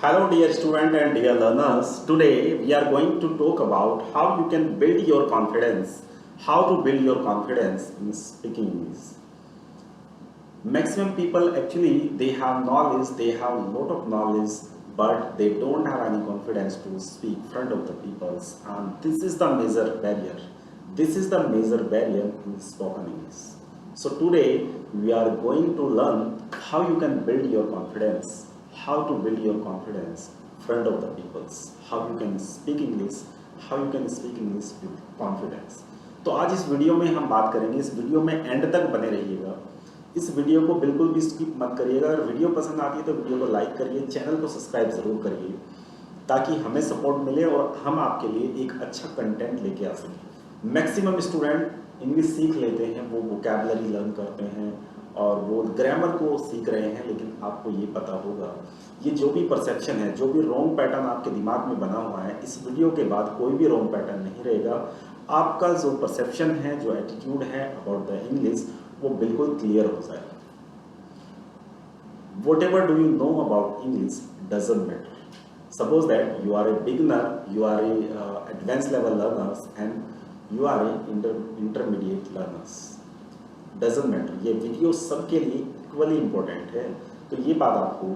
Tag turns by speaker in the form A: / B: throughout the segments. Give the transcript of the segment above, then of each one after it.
A: Hello dear student and dear learners. Today we are going to talk about how you can build your confidence. How to build your confidence in speaking English. Maximum people actually they have knowledge, they have a lot of knowledge, but they don't have any confidence to speak in front of the peoples. And this is the major barrier. This is the major barrier in spoken English. So today we are going to learn how you can build your confidence, how to build your confidence in front of the peoples, how you can speak English, how you can speak English with confidence. तो आज इस video में हम बात करेंगे, इस video में and तक बने रहिएगा, इस वीडियो को बिल्कुल भी स्किप मत करिएगा। अगर वीडियो पसंद आती है तो वीडियो को लाइक करिए, चैनल को सब्सक्राइब ज़रूर करिए ताकि हमें सपोर्ट मिले और हम आपके लिए एक अच्छा कंटेंट लेके आ सकें। मैक्सिमम स्टूडेंट इंग्लिश सीख लेते हैं, वो वोकैबुलरी लर्न करते हैं और वो ग्रामर को सीख रहे हैं, लेकिन आपको ये पता होगा ये जो भी परसेप्शन है, जो भी रॉन्ग पैटर्न आपके दिमाग में बना हुआ है, इस वीडियो के बाद कोई भी रॉन्ग पैटर्न नहीं रहेगा। आपका जो परसेप्शन है, जो एटीट्यूड है अबाउट द इंग्लिश, वो बिल्कुल क्लियर हो जाएगा। Whatever do you know about English doesn't matter. Suppose that you are a beginner, you are a advanced level learners and you are a intermediate learners. Doesn't matter. ये video सबके लिए equally important है, तो ये बात आपको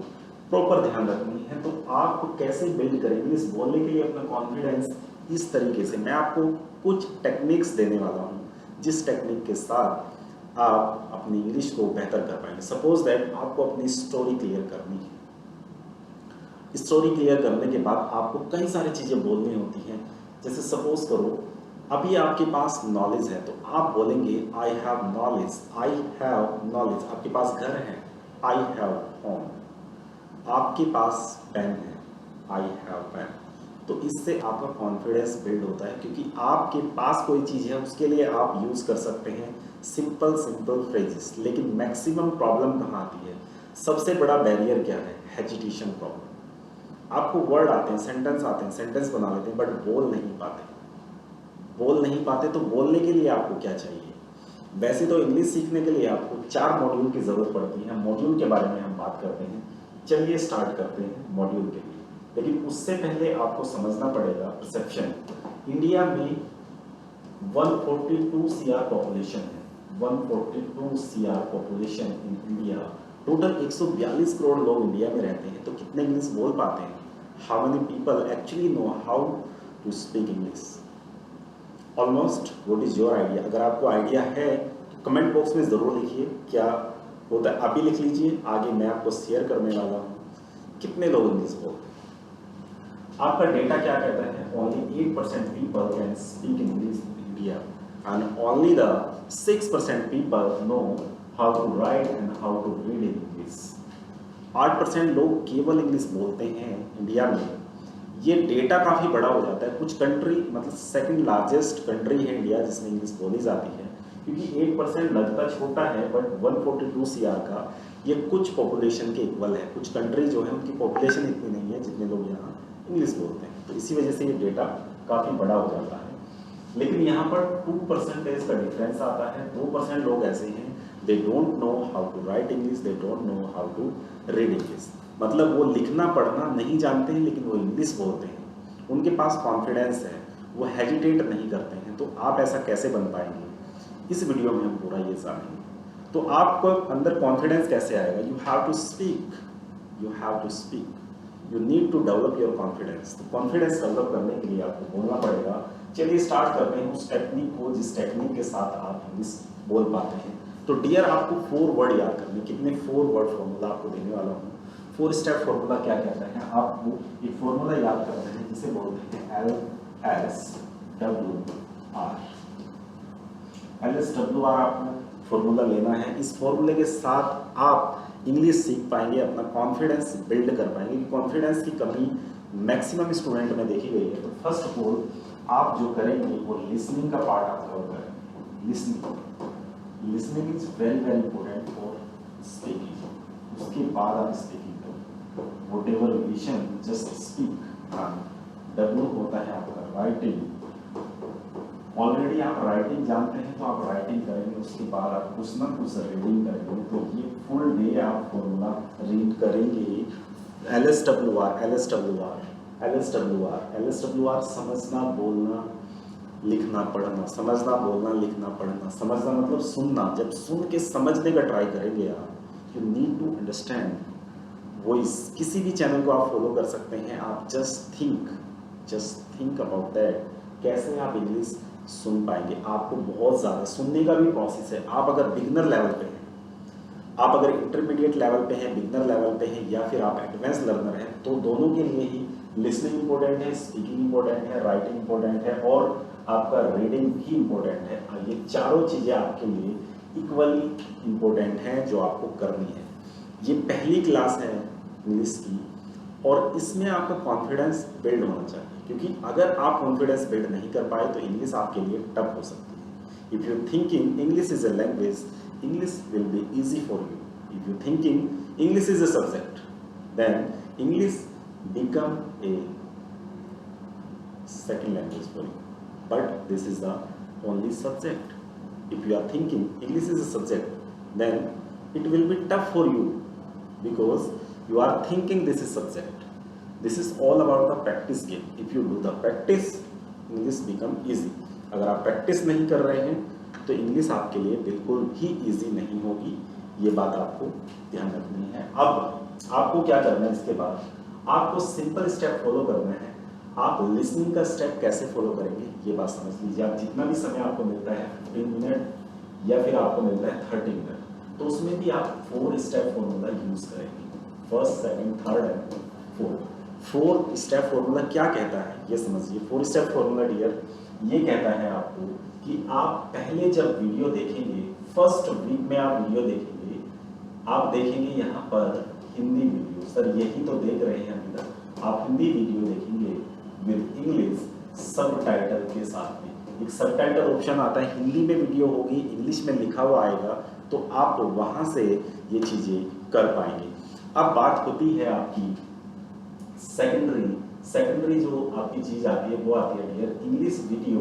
A: proper ध्यान रखनी है। तो आप कैसे बिल्ड करें इंग्लिश बोलने के लिए अपना कॉन्फिडेंस, इस तरीके से मैं आपको कुछ टेक्निक्स देने वाला हूँ, जिस टेक्निक के साथ आप अपनी इंग्लिश को बेहतर कर पाएंगे। सपोज दैट आपको अपनी स्टोरी क्लियर करनी है। स्टोरी क्लियर करने के बाद आपको कई सारी चीज़ें बोलनी होती हैं। जैसे सपोज करो अभी आपके पास नॉलेज है तो आप बोलेंगे I have knowledge, I have knowledge. आपके पास घर है, आई हैव होम। आपके पास पेन है, आई हैव पेन। तो इससे आपका कॉन्फिडेंस बिल्ड होता है, क्योंकि आपके पास कोई चीज़ है उसके लिए आप यूज़ कर सकते हैं सिंपल फ्रेजेस। लेकिन मैक्सिमम प्रॉब्लम कहाँ आती है? सबसे बड़ा बैरियर क्या है? Hesitation problem. आपको वर्ड आते हैं, सेंटेंस आते हैं, सेंटेंस बना लेते हैं, बट बोल नहीं पाते। तो बोलने के लिए आपको क्या चाहिए? वैसे तो इंग्लिश सीखने के लिए आपको 4 मॉड्यूल की ज़रूरत पड़ती है। मॉड्यूल के बारे में हम बात करते हैं। चलिए स्टार्ट करते हैं मॉड्यूल के लिए। लेकिन उससे पहले आपको समझना पड़ेगा परसेप्शन। इंडिया में 142 CR पॉपुलेशन है, 142 CR population in India. Total 142 crore लोग इंडिया में रहते हैं, तो कितने इंग्लिश बोल पाते हैं? How many people actually know how to speak English? Almost. What is your idea? अगर आपको आइडिया है तो कमेंट बॉक्स में ज़रूर लिखिए क्या होता है। अभी लिख लीजिए, आगे मैं आपको शेयर करने वाला हूँ कितने लोग इंग्लिश बोलते हैं। आपका डेटा क्या कहता है? Only 8% people can speak English in India and only the 6% people know how to write and how to read in English. 8% लोग केवल इंग्लिश बोलते हैं इंडिया में। ये डेटा काफ़ी बड़ा हो जाता है। कुछ कंट्री, मतलब सेकंड लार्जेस्ट कंट्री है इंडिया जिसमें इंग्लिश बोली जाती है, क्योंकि 8% लगता छोटा है, बट 142 CR का ये कुछ पॉपुलेशन के इक्वल है। कुछ कंट्री जो है उनकी पॉपुलेशन इतनी नहीं है जितने लोग यहाँ इंग्लिश बोलते हैं, तो इसी वजह से ये डेटा काफ़ी बड़ा हो जाता है। लेकिन यहाँ पर 2% का डिफरेंस आता है। 2% लोग ऐसे हैं they don't know how to write English, they don't know how to read English. मतलब वो लिखना पढ़ना नहीं जानते हैं, लेकिन वो इंग्लिश बोलते हैं, उनके पास कॉन्फिडेंस है, वो हेजिटेट नहीं करते हैं। तो आप ऐसा कैसे बन पाएंगे? इस वीडियो में हम पूरा ये जानेंगे। तो आपको अंदर कॉन्फिडेंस कैसे आएगा? You have to speak, you have to speak, you need to develop your confidence. तो कॉन्फिडेंस डेवलप करने के लिए आपको बोलना पड़ेगा। चलिए स्टार्ट करते हैं उस टेक्निक को जिस टेक्निक के साथ आप इंग्लिश बोल पाते हैं। तो डियर, आपको 4 वर्ड याद करने। कितने? 4 वर्ड फॉर्मूला आपको देने वाला हूँ। 4 स्टेप फॉर्मूला क्या कहता है? आप वो एक फॉर्मूला याद करते हैं जिसे बोलते हैं LSWR। LSWR आपको फॉर्मूला लेना है। इस फॉर्मूले के साथ आप इंग्लिश सीख पाएंगे, अपना कॉन्फिडेंस बिल्ड कर पाएंगे। कॉन्फिडेंस की कमी मैक्सिमम स्टूडेंट में देखी गई है। तो फर्स्ट ऑफ ऑल आप जो करेंगे वो लिसनिंग का पार्ट आप कवर करेंगे। Listening is very important for speaking. उसके बाद आप स्पीकिंग करें। Whatever vision just speak. W होता है आपका राइटिंग। ऑलरेडी आप राइटिंग जानते हैं तो आप राइटिंग करेंगे, उसके बाद आप कुछ ना कुछ रीडिंग करेंगे। तो ये फुल डे आप फॉर्मूला रीड करेंगे, LSWR समझना, बोलना, लिखना, पढ़ना। समझना, बोलना, लिखना, पढ़ना। समझना मतलब सुनना। जब सुन के समझने का ट्राई करेंगे आप, you need to understand voice. किसी भी चैनल को आप फॉलो कर सकते हैं। आप जस्ट थिंक अबाउट दैट, कैसे आप इंग्लिश सुन पाएंगे। आपको बहुत ज़्यादा सुनने का भी प्रोसेस है। आप अगर बिगिनर लेवल पे हैं, आप अगर इंटरमीडिएट लेवल पे हैं, बिगिनर लेवल पे हैं, या फिर आप एडवांस लर्नर हैं, तो दोनों के लिए ही लिसनिंग इंपॉर्टेंट है, स्पीकिंग इंपॉर्टेंट है, राइटिंग इंपॉर्टेंट है, और आपका रीडिंग भी इंपॉर्टेंट है। ये चारों चीज़ें आपके लिए इक्वली इंपॉर्टेंट हैं जो आपको करनी है। ये पहली क्लास है इंग्लिश की, और इसमें आपका कॉन्फिडेंस बिल्ड होना चाहिए, क्योंकि अगर आप कॉन्फिडेंस बिल्ड नहीं कर पाए तो इंग्लिश आपके लिए टफ हो सकती है। If you thinking English is a language, English will be easy for you. If you thinking English is a subject, then English become a second language for you. But this is the only subject. If you are thinking English is a subject, then it will be tough for you, because you are thinking this is subject. This is all about the practice game. If you do the practice, English become easy. अगर आप practice नहीं कर रहे हैं तो English आपके लिए बिल्कुल भी इजी नहीं होगी। ये बात आपको ध्यान रखनी है। अब आपको क्या करना है, इसके बाद आपको सिंपल स्टेप फॉलो करना है। आप लिसनिंग का स्टेप कैसे फॉलो करेंगे ये बात समझ लीजिए। आप जितना भी समय आपको मिलता है 15 मिनट या फिर आपको मिलता है 30 मिनट, तो उसमें भी आप 4 स्टेप फॉर्मूला यूज करेंगे। First, second, third and fourth. 4 step formula क्या कहता है ये समझिए। 4 स्टेप फॉर्मूला डियर ये कहता है आपको कि आप पहले जब वीडियो देखेंगे, फर्स्ट वीक में आप वीडियो देखेंगे, आप देखेंगे यहाँ पर हिंदी वीडियो। सर यही तो देख रहे हैं अभी तक। आप हिंदी वीडियो देखेंगे विद इंग्लिश सबटाइटल के साथ में। एक सबटाइटल ऑप्शन आता है, हिंदी में वीडियो होगी, इंग्लिश में लिखा हुआ आएगा, तो आप वहाँ से ये चीज़ें कर पाएंगे। अब बात होती है आपकी सेकेंडरी जो आपकी चीज़ आती है वो आती है dear English video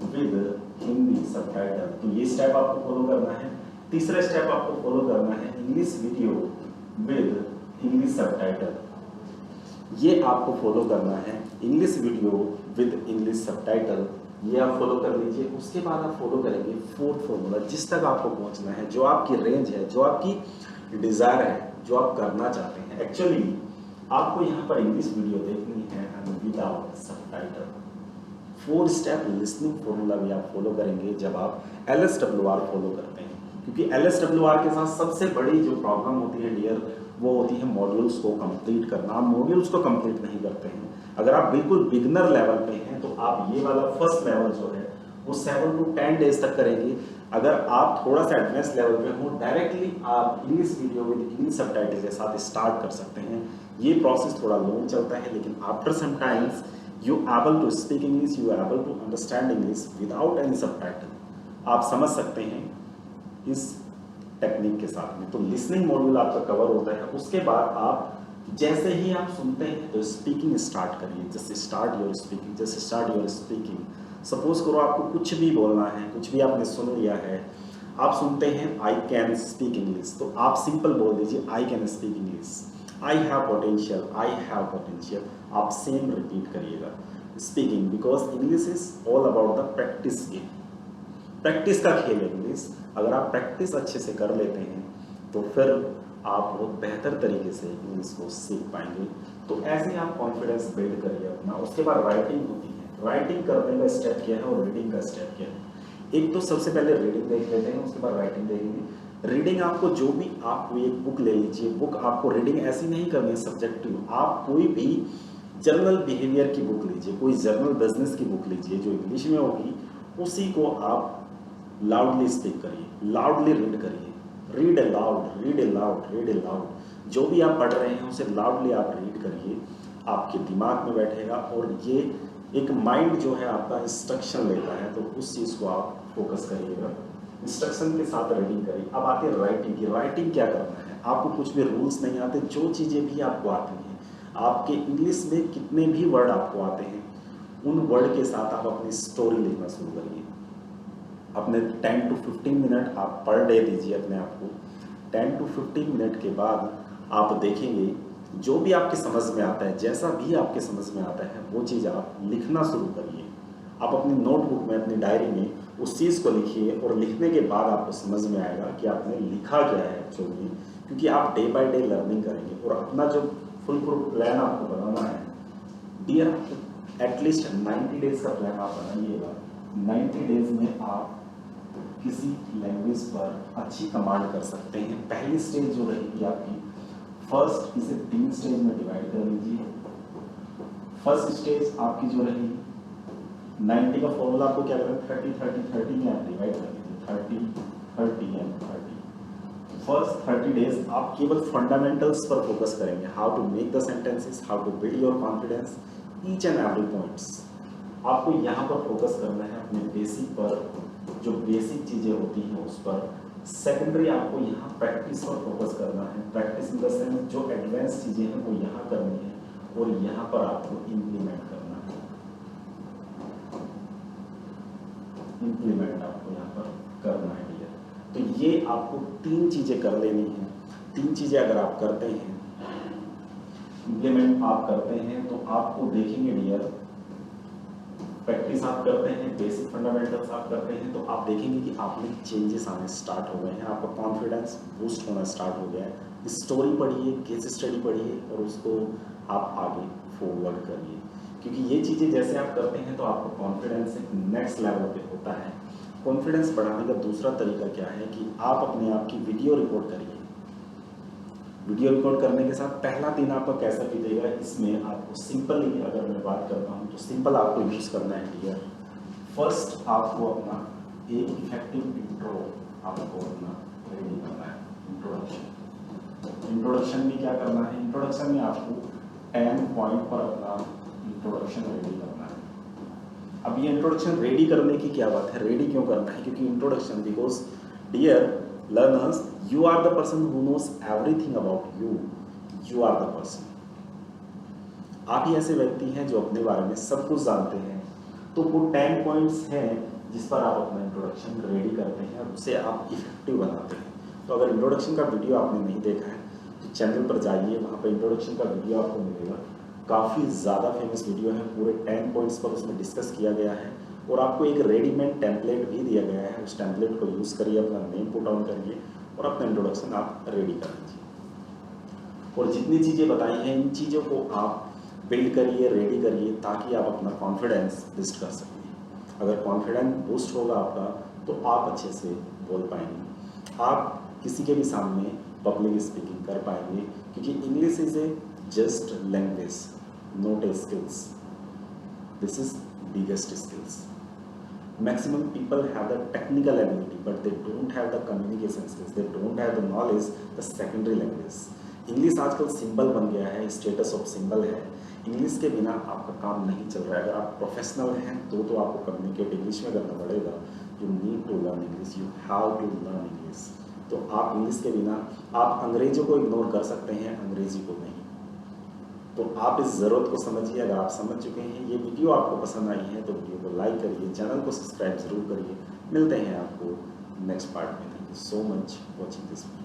A: with Hindi subtitle. तो ये स्टेप आपको फॉलो करना है। तीसरा स्टेप आपको फॉलो करना है English video with English subtitle. ये आपको फॉलो करना है English video with English subtitle. ये आप फॉलो कर लीजिए। उसके बाद आप फॉलो करेंगे 4th फॉर्मूला, जिस तक आपको पहुंचना है, जो आपकी रेंज है, जो आपकी डिजायर है, जो आप करना चाहते हैं। एक्चुअली आपको यहाँ पर इंग्लिश वीडियो देखनी है and without subtitle. 4 step listening formula भी आप फॉलो करेंगे जब आप LSWR फॉलो करते हैं, क्योंकि LSWR के साथ सबसे बड़ी जो प्रॉब्लम होती है डियर, वो होती है मॉड्यूल्स को कंप्लीट करना। आप मॉड्यूल्स को कंप्लीट नहीं करते हैं। अगर आप बिल्कुल बिगनर लेवल पे हैं तो आप ये वाला फर्स्ट लेवल जो है वो 7 to 10 डेज तक करेंगे। अगर आप थोड़ा सा एडवांस लेवल पे हो, डायरेक्टली आप English video with English subtitle के साथ स्टार्ट कर सकते हैं। ये प्रोसेस थोड़ा लॉन्ग चलता है, लेकिन after some times you able to speak English, you able to understand English without any subtitle. आप समझ सकते हैं इस टेक्निक के साथ में। तो लिसनिंग मॉड्यूल आपका कवर होता है। उसके बाद आप जैसे ही आप सुनते हैं तो स्पीकिंग स्टार्ट करिए। Just start your speaking. Suppose करो आपको कुछ भी बोलना है, कुछ भी आपने सुन लिया है, आप सुनते हैं आई कैन स्पीक इंग्लिश, तो आप सिंपल बोल दीजिए I can speak English. I have potential, आप सेम रिपीट करिएगा speaking, because English is all about the practice game. Practice का खेल है इंग्लिश। अगर आप प्रैक्टिस अच्छे से कर लेते हैं तो फिर आप बहुत बेहतर तरीके से इंग्लिश को सीख पाएंगे। तो ऐसे आप कॉन्फिडेंस बिल्ड करिए अपना। उसके बाद राइटिंग होती है। राइटिंग करने का स्टेप क्या है और रीडिंग का स्टेप क्या है। एक तो सबसे पहले रीडिंग देख लेते हैं, उसके बाद राइटिंग देखेंगे। रीडिंग आपको जो भी, आप कोई एक बुक ले लीजिए। बुक आपको रीडिंग ऐसी नहीं करनी है सब्जेक्टिव। आप कोई भी जनरल बिहेवियर की बुक लीजिए, कोई जनरल बिजनेस की बुक लीजिए जो इंग्लिश में होगी, उसी को आप लाउडली स्पीक करिए, लाउडली रीड करिए। Read aloud. जो भी आप पढ़ रहे हैं उसे लाउडली आप रीड करिए, आपके दिमाग में बैठेगा और ये एक माइंड जो है आपका इंस्ट्रक्शन लेता है, तो उस चीज़ को आप फोकस करिएगा। इंस्ट्रक्शन के साथ रीडिंग करिए। अब आती है राइटिंग की। राइटिंग क्या करना है, आपको कुछ भी रूल्स नहीं आते। जो चीज़ें भी आपको आती हैं, आपके इंग्लिश में कितने भी वर्ड आपको आते हैं, उन वर्ड के साथ आप अपनी स्टोरी लिखना शुरू करिए। अपने 10 to 15 मिनट आप पर डे दीजिए अपने आप को। 10 to 15 मिनट के बाद आप देखेंगे जो भी आपके समझ में आता है, जैसा भी आपके समझ में आता है, वो चीज़ आप लिखना शुरू करिए। आप अपनी नोटबुक में, अपनी डायरी में उस चीज़ को लिखिए और लिखने के बाद आपको समझ में आएगा कि आपने लिखा क्या है एक्चुअली, क्योंकि आप डे बाय डे लर्निंग करेंगे और अपना जो फुल प्रूफ प्लान आपको बनाना है डियर, एटलीस्ट 90 डेज का प्लान आप बनाइएगा। 90 डेज में आप किसी लैंग्वेज पर अच्छी कमांड कर सकते हैं। पहली स्टेज जो रहेगी आपकी, फर्स्ट, इसे 3 स्टेज में डिवाइड कर लीजिए। फर्स्ट स्टेज आपकी जो रहेगी, 90 का फॉर्मूला आपको क्या करना है, 30 में आप डिवाइड कर लीजिए, 30 एंड 30। फर्स्ट 30 डेज आप केवल फंडामेंटल्स पर फोकस करेंगे, how to make the sentences, how to build your confidence, each and every points. आपको यहाँ पर फोकस करना है अपने बेसिक पर, जो बेसिक चीज़ें होती हैं उस पर। सेकेंडरी आपको यहाँ प्रैक्टिस पर फोकस करना है, प्रैक्टिस इन द सेंस जो एडवांस चीज़ें हैं वो यहाँ करनी है और यहाँ पर आपको इम्प्लीमेंट करना है। इम्प्लीमेंट आपको यहाँ पर करना है डियर। तो ये आपको 3 चीज़ें कर लेनी है। 3 चीज़ें अगर आप करते हैं, इम्प्लीमेंट आप करते हैं, तो आपको देखेंगे डियर, प्रैक्टिस आप करते हैं, बेसिक फंडामेंटल्स आप करते हैं, तो आप देखेंगे कि आप में चेंजेस आने स्टार्ट हो गए हैं, आपका कॉन्फिडेंस बूस्ट होना स्टार्ट हो गया है। स्टोरी पढ़िए, केस स्टडी पढ़िए और उसको आप आगे फॉरवर्ड करिए, क्योंकि ये चीज़ें जैसे आप करते हैं तो आपका कॉन्फिडेंस एक नेक्स्ट लेवल पे होता है। कॉन्फिडेंस बढ़ाने का दूसरा तरीका क्या है कि आप अपने आप की वीडियो रिकॉर्ड करिए। वीडियो रिकॉर्ड करने के साथ पहला दिन आपका कैसा बीतेगा, इसमें आपको सिंपली अगर मैं बात करता हूँ तो सिंपल आपको यूज़ करना है डियर। फर्स्ट आपको अपना एक इफेक्टिव इंट्रो आपको अपना रेडी करना है। इंट्रोडक्शन में क्या करना है, इंट्रोडक्शन में आपको 10 पॉइंट पर अपना इंट्रोडक्शन रेडी करना है। अब ये इंट्रोडक्शन रेडी करने की क्या बात है, रेडी क्यों करना है, क्योंकि introduction, because dear learners, you are the person who knows everything about you. You are the person. आप ही ऐसे व्यक्ति हैं जो अपने बारे में सब कुछ जानते हैं। तो वो 10 पॉइंट्स हैं जिस पर आप अपना इंट्रोडक्शन रेडी करते हैं और उसे आप इफेक्टिव बनाते हैं। तो अगर इंट्रोडक्शन का वीडियो आपने नहीं देखा है तो चैनल पर जाइए, वहाँ पर इंट्रोडक्शन का वीडियो आपको मिलेगा। काफ़ी ज़्यादा फेमस वीडियो है, पूरे 10 पॉइंट्स पर उसमें डिस्कस किया गया है और आपको एक रेडीमेड टेम्पलेट भी दिया गया है। उस टेम्पलेट को यूज़ करिए, अपना नेम पुट डाउन करिए और अपना इंट्रोडक्शन आप रेडी कर लीजिए। और जितनी चीज़ें बताई हैं इन चीज़ों को आप बिल्ड करिए, रेडी करिए, ताकि आप अपना कॉन्फिडेंस बूस्ट कर सकें। अगर कॉन्फिडेंस बूस्ट होगा आपका तो आप अच्छे से बोल पाएंगे, आप किसी के भी सामने पब्लिक स्पीकिंग कर पाएंगे, क्योंकि English is a just language, not a skills. This is biggest skills. Maximum people have the technical ability, but they don't have the communication skills. They don't have the knowledge, the secondary language. English आजकल symbol बन गया है, status of symbol है। English के बिना आपका काम नहीं चल रहा है। अगर आप प्रोफेशनल हैं तो आपको कम्युनिकेट इंग्लिश में करना पड़ेगा। You need to learn English, you have to learn English. तो आप इंग्लिश के बिना, आप अंग्रेजों को इग्नोर कर सकते हैं, अंग्रेजी को नहीं। तो आप इस ज़रूरत को समझिए। अगर आप समझ चुके हैं, ये वीडियो आपको पसंद आई है तो वीडियो को लाइक करिए, चैनल को सब्सक्राइब ज़रूर करिए। मिलते हैं आपको नेक्स्ट पार्ट में। Thank you so much watching this video.